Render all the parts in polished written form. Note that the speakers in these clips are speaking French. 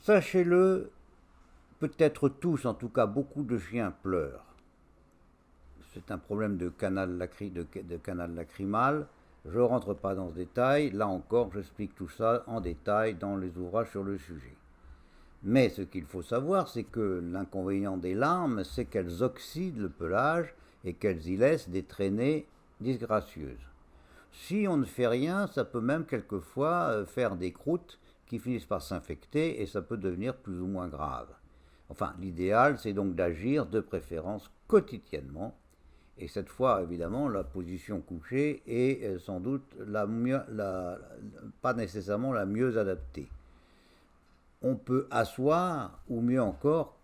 Sachez-le, peut-être tous, en tout cas beaucoup de chiens pleurent. C'est un problème de canal lacrymal. Je ne rentre pas dans ce détail. Là encore, j'explique tout ça en détail dans les ouvrages sur le sujet. Mais ce qu'il faut savoir, c'est que l'inconvénient des larmes, c'est qu'elles oxydent le pelage et qu'elles y laissent des traînées disgracieuses. Si on ne fait rien, ça peut même quelquefois faire des croûtes qui finissent par s'infecter et ça peut devenir plus ou moins grave. Enfin, l'idéal, c'est donc d'agir de préférence quotidiennement. Et cette fois, évidemment, la position couchée est sans doute pas nécessairement la mieux adaptée. On peut asseoir, ou mieux encore,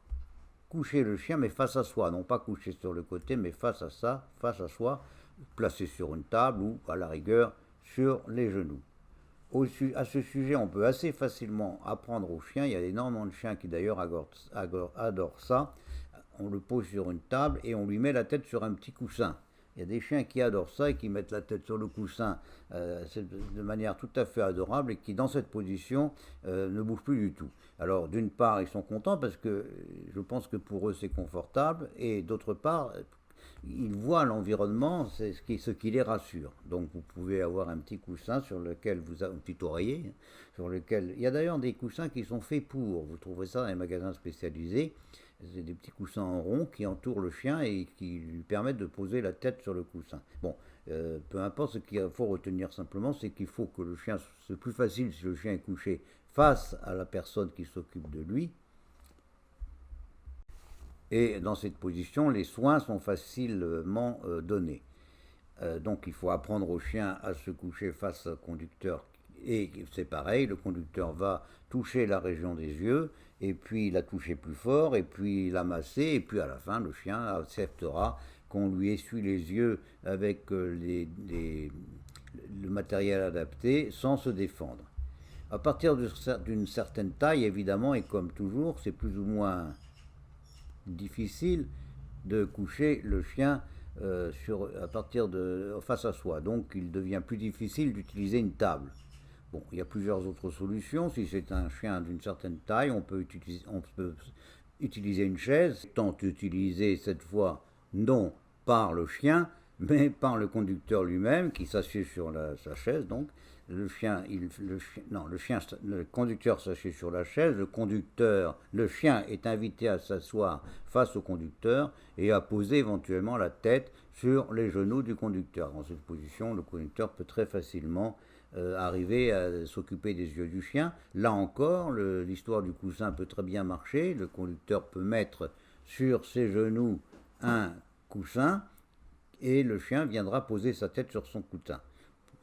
coucher le chien, mais face à soi. Non pas coucher sur le côté, mais face à soi, placé sur une table ou, à la rigueur, sur les genoux. À ce sujet, on peut assez facilement apprendre aux chiens. Il y a énormément de chiens qui d'ailleurs adorent ça. On le pose sur une table et on lui met la tête sur un petit coussin. Il y a des chiens qui adorent ça et qui mettent la tête sur le coussin de manière tout à fait adorable et qui, dans cette position, ne bougent plus du tout. Alors, d'une part, ils sont contents parce que je pense que pour eux, c'est confortable. Et d'autre part, ils voient l'environnement, c'est ce qui les rassure. Donc, vous pouvez avoir un petit coussin sur lequel vous avez un petit oreiller, sur lequel... Il y a d'ailleurs des coussins qui sont faits pour. Vous trouverez ça dans les magasins spécialisés. C'est des petits coussins en rond qui entourent le chien et qui lui permettent de poser la tête sur le coussin. Bon, peu importe, ce qu'il faut retenir simplement, c'est qu'il faut que le chien, c'est plus facile si le chien est couché face à la personne qui s'occupe de lui. Et dans cette position, les soins sont facilement donnés. Donc il faut apprendre au chien à se coucher face au conducteur. Et c'est pareil, le conducteur va toucher la région des yeux, et puis la toucher plus fort, et puis la masser, et puis à la fin, le chien acceptera qu'on lui essuie les yeux avec le matériel adapté sans se défendre. À partir d'une certaine taille, évidemment, et comme toujours, c'est plus ou moins difficile de coucher le chien à partir de face à soi. Donc il devient plus difficile d'utiliser une table. Bon, il y a plusieurs autres solutions. Si c'est un chien d'une certaine taille, on peut utiliser une chaise, tant utilisée cette fois non par le chien, mais par le conducteur lui-même qui s'assied sur sa chaise. Donc le conducteur s'assied sur la chaise, le chien est invité à s'asseoir face au conducteur et à poser éventuellement la tête sur les genoux du conducteur. Dans cette position, le conducteur peut très facilement arriver à s'occuper des yeux du chien. Là encore, l'histoire du coussin peut très bien marcher. Le conducteur peut mettre sur ses genoux un coussin et le chien viendra poser sa tête sur son coussin.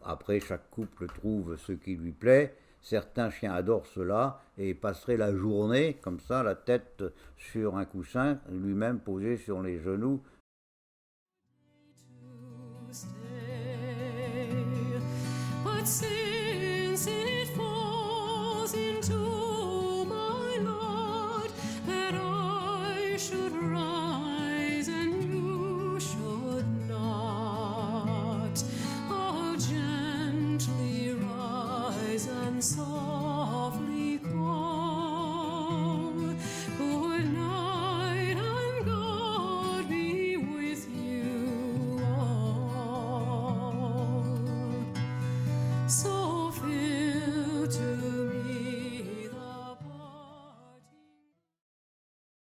Après, chaque couple trouve ce qui lui plaît. Certains chiens adorent cela et passeraient la journée comme ça, la tête sur un coussin, lui-même posé sur les genoux. But since